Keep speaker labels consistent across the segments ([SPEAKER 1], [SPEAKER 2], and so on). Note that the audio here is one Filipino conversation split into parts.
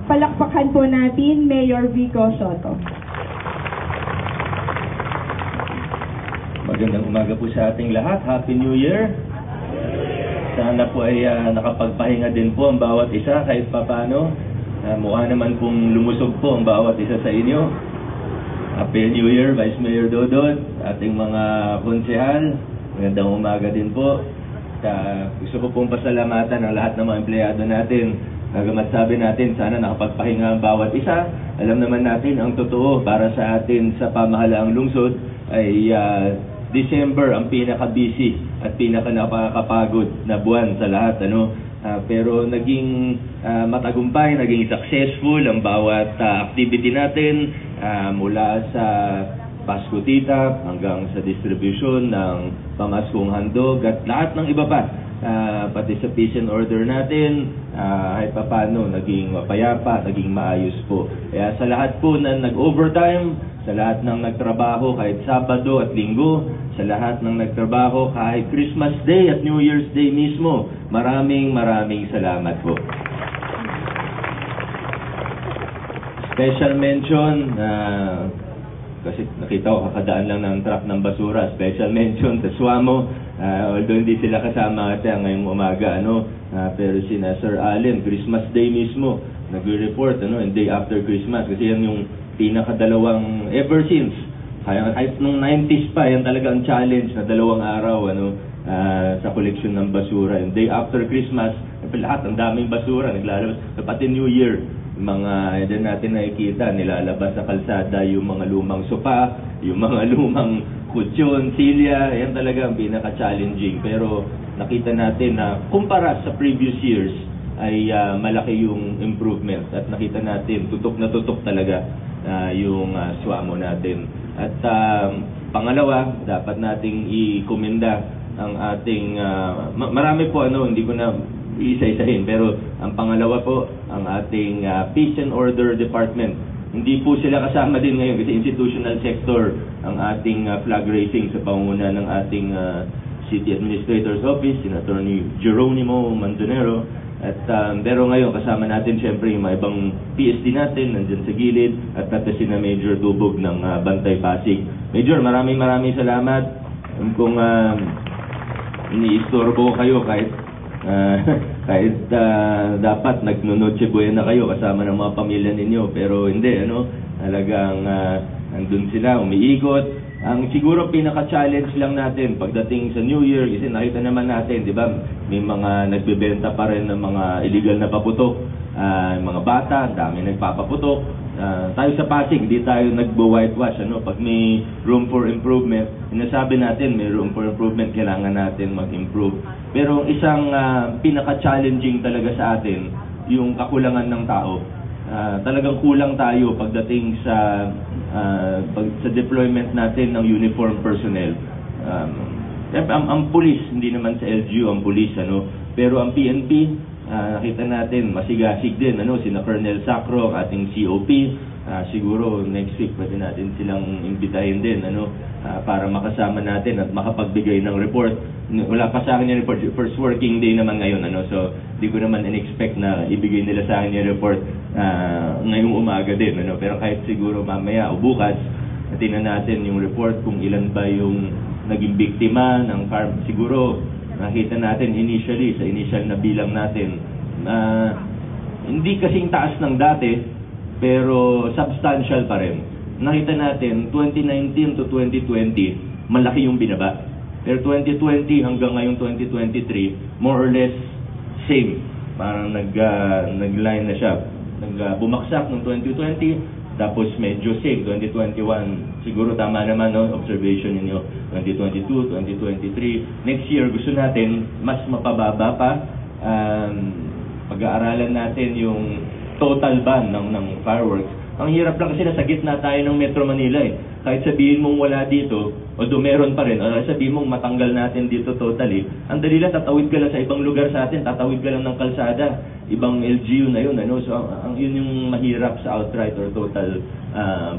[SPEAKER 1] Palakpakan po natin Mayor Vico Soto.
[SPEAKER 2] Magandang umaga po sa ating lahat. Happy New Year! Sana po ay nakapagpahinga din po ang bawat isa kahit papano. Mukha naman pong lumusog po ang bawat isa sa inyo. Happy New Year, Vice Mayor Dodot, ating mga konsehal. Magandang umaga din po. Gusto ko pong pasalamatan ang lahat ng mga empleyado natin. Nagamat sabi natin, sana nakapagpahinga ang bawat isa. Alam naman natin ang totoo para sa atin sa pamahalaang lungsod ay December ang pinaka-busy at pinaka-nakakapagod na buwan sa lahat. Pero naging matagumpay, naging successful ang bawat activity natin mula sa Pasko Tita hanggang sa distribution ng pamaskong handog at lahat ng iba pa. Pati sa peace and order natin, kahit paano naging mapayapa, naging maayos po. Kaya sa lahat po na nag-overtime, sa lahat ng nagtrabaho kahit Sabado at Linggo, sa lahat ng nagtrabaho kahit Christmas Day at New Year's Day mismo, maraming salamat po. Special mention, kasi nakita ko kakadaan lang ng truck ng basura, special mention sa Suamo, although hindi sila kasama ate ngayong umaga, pero sina Sir Allen, Christmas Day mismo, nag-report, and day after Christmas, kasi yan yung pinakadalawang ever since, kahit nung 90s pa, yan talaga ang challenge na 2 araw, sa koleksyon ng basura, and day after Christmas, lahat, ang daming basura, naglalabas, pati New Year, mga din natin nakikita, nilalabas sa kalsada yung mga lumang sopa, yung mga lumang kutsyon, silya, yan talaga ang pinaka-challenging. Pero nakita natin na kumpara sa previous years ay malaki yung improvement at nakita natin tutok na tutok talaga yung Suamo natin. At pangalawa, dapat nating i-komenda ang ating marami po hindi ko na isa-isahin, pero ang pangalawa po, ang ating Peace and Order Department. Hindi po sila kasama din ngayon kasi institutional sector ang ating flag raising sa pangunguna ng ating City Administrator's Office, Senator Geronimo Manzanero. At pero ngayon kasama natin siyempre yung mga ibang PSD natin nandyan sa gilid at pati si na Major Dubog ng Bantay Pasig. Major, maraming salamat. Kung iniistorbo kayo kahit dapat nagnonoche buena kayo kasama ng mga pamilya ninyo, pero hindi, talagang nandun sila, umiikot. Ang siguro pinaka-challenge lang natin pagdating sa New Year, kasi nakita naman natin, di ba, may mga nagbebenta pa rin ng mga illegal na paputok, mga bata, dami nagpapaputok. Tayo sa Pasig, hindi tayo nagbo-whitewash, pag may room for improvement, sinasabi natin may room for improvement, kailangan natin mag-improve. Pero isang pinaka-challenging talaga sa atin, yung kakulangan ng tao. Talagang kulang tayo pagdating sa deployment natin ng uniform personnel. Ang police, hindi naman sa LGU ang police, pero ang PNP, nakita natin, masigasig din, sina Colonel Sacro, ating COP, siguro next week pwede natin silang imbitahin din, para makasama natin at makapagbigay ng report. Wala pa sa akin yung report, first working day naman ngayon, so di ko naman in-expect na ibigay nila sa akin yung report ngayong umaga din, pero kahit siguro mamaya o bukas, tingnan natin yung report kung ilan ba yung naging biktima ng farm. Siguro nakita natin initially, sa initial na bilang natin, hindi kasing taas ng dati, pero substantial pa rin. Nakita natin, 2019 to 2020, malaki yung binaba. Pero 2020 hanggang ngayong 2023, more or less same. Parang nag-line na siya. Bumagsak ng 2020, tapos medyo same, 2021. Siguro tama naman, observation niyo 2022, 2023. Next year, gusto natin mas mapababa pa. Pag-aaralan natin yung total ban ng fireworks. Ang hirap lang kasi nasa gitna tayo ng Metro Manila Kahit sabihin mong wala dito, although meron pa rin, o sabihin mong matanggal natin dito totally, ang dali lang, tatawid ka lang sa ibang lugar sa atin, tatawid ka lang ng kalsada, ibang LGU na yun, So, yun yung mahirap sa outright or total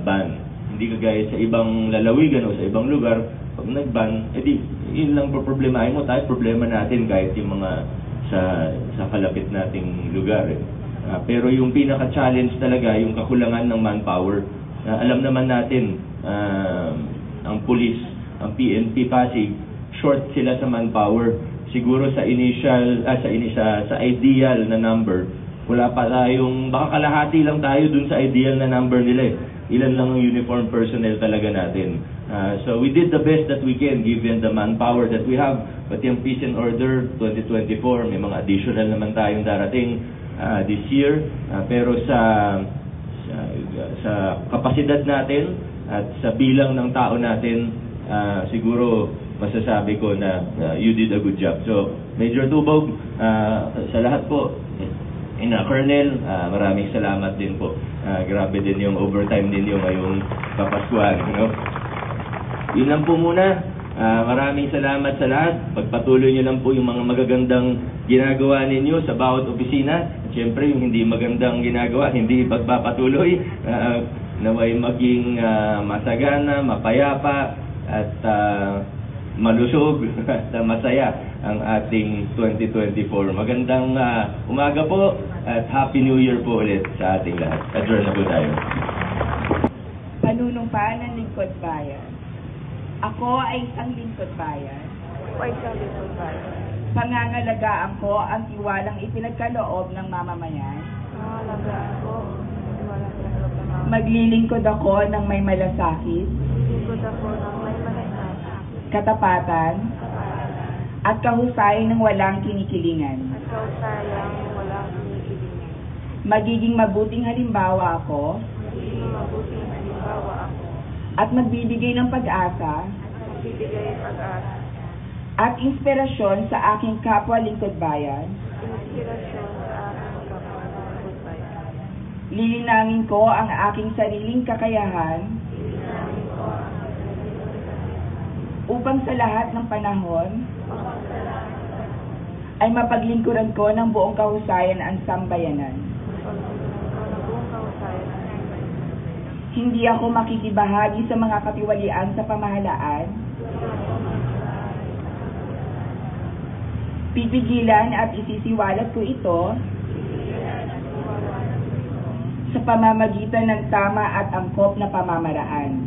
[SPEAKER 2] ban. Hindi kagaya sa ibang lalawigan o sa ibang lugar, pag nag-ban, edi, yun lang problemahin mo, tayo problema natin kahit yung mga sa kalapit nating lugar. Pero yung pinaka-challenge talaga, yung kakulangan ng manpower. Alam naman natin, ang police, ang PNP Pasig, short sila sa manpower. Siguro sa ideal na number, wala pa tayong, baka kalahati lang tayo dun sa ideal na number nila eh. Ilan lang ang uniform personnel talaga natin. So we did the best that we can given the manpower that we have. But yung Peace and Order 2024, may mga additional naman tayong darating this year. Pero sa kapasidad natin at sa bilang ng tao natin, siguro masasabi ko na you did a good job. So, Major Tubog, sa lahat po, Colonel, maraming salamat din po. Grabe din yung overtime ninyo ngayong Kapaskuhan. No? Yun lang po muna. Maraming salamat sa lahat. Pagpatuloy nyo lang po yung mga magagandang ginagawa ninyo sa bawat opisina. At syempre, yung hindi magandang ginagawa, hindi pagpapatuloy. Naway maging masagana, mapayapa, at malusog at masaya ang ating 2024. Magandang umaga po at Happy New Year po ulit sa ating lahat. Adjourn na po tayo.
[SPEAKER 1] Panunumpaan ng lingkod bayan. Ako ay isang lingkod bayan. Pangangalagaan ko ang tiwalang ipinagkaloob ng mamamayan. Maglilingkod ako ng may malasakit, katapatan, at kahusayan ng walang kinikilingan. Magiging mabuting halimbawa ako, at magbibigay ng pag-asa at inspirasyon sa aking kapwa lingkod bayan. Lilinangin ko ang aking sariling kakayahan upang sa lahat ng panahon ay mapaglingkuran ko ng buong kahusayan ang sambayanan. Hindi ako makikibahagi sa mga katiwalian sa pamahalaan. Pipigilan at isisiwalat ko ito sa pamamagitan ng tama at angkop na pamamaraan.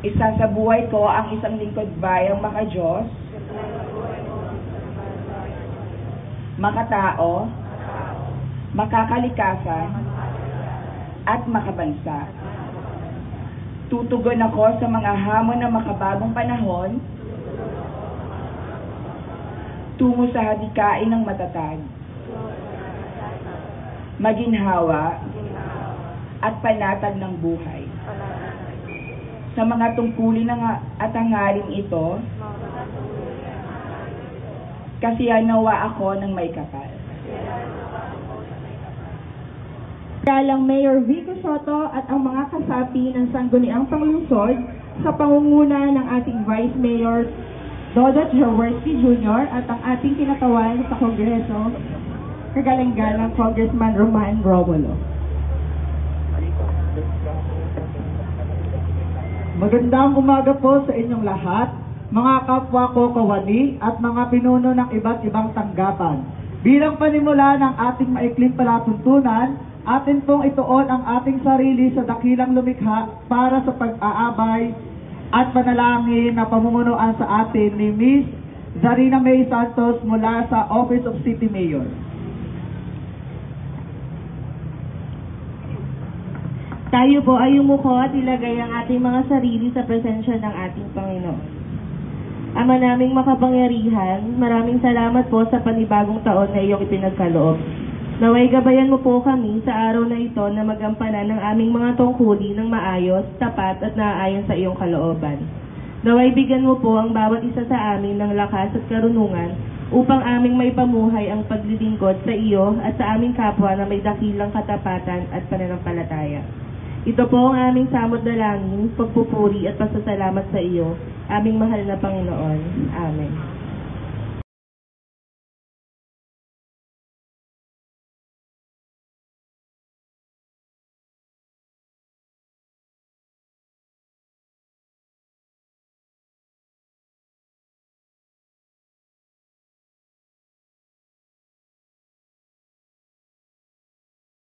[SPEAKER 1] Isasabuhay ko ang isang lingkod bayang makadiyos, makatao, makakalikasan, at makabansa. Tutugon ako sa mga hamon ng makabagong panahon tungo sa hadikain ng matatag, maginhawa, at panatag ng buhay. Sa mga tungkulin at hangaring ito, kasiyahan nawa ako ng may kapal.
[SPEAKER 3] Kalang Mayor Vico Soto at ang mga kasapi ng Sangguniang Panglungsod sa pangunguna ng ating Vice Mayor Dodot Jaworski Jr. at ang ating kinatawan sa Kongreso, kagalang-galang Congressman Roman Romulo.
[SPEAKER 4] Magandang umaga po sa inyong lahat, mga kapwa ko kawani at mga pinuno ng iba't ibang tanggapan. Bilang panimula ng ating maikling palatuntunan, atin pong ituon ang ating sarili sa dakilang lumikha para sa pag-aabay at panalangin na pamumunuan sa atin ni Miss Zarina May Santos mula sa Office of City Mayor.
[SPEAKER 3] Tayo po ay umuko at ilagay ang ating mga sarili sa presensya ng ating Panginoon. Ama naming makapangyarihan, maraming salamat po sa panibagong taon na iyong ipinagkaloob. Naway gabayan mo po kami sa araw na ito na magampanan ng aming mga tungkulin ng maayos, tapat at naaayon sa iyong kalooban. Naway bigyan mo po ang bawat isa sa amin ng lakas at karunungan upang aming may pamuhay ang paglilingkod sa iyo at sa aming kapwa na may dakilang katapatan at pananampalataya. Ito po ang aming samot dalangin, pagpupuri at pasasalamat sa iyo, aming mahal na Panginoon. Amen.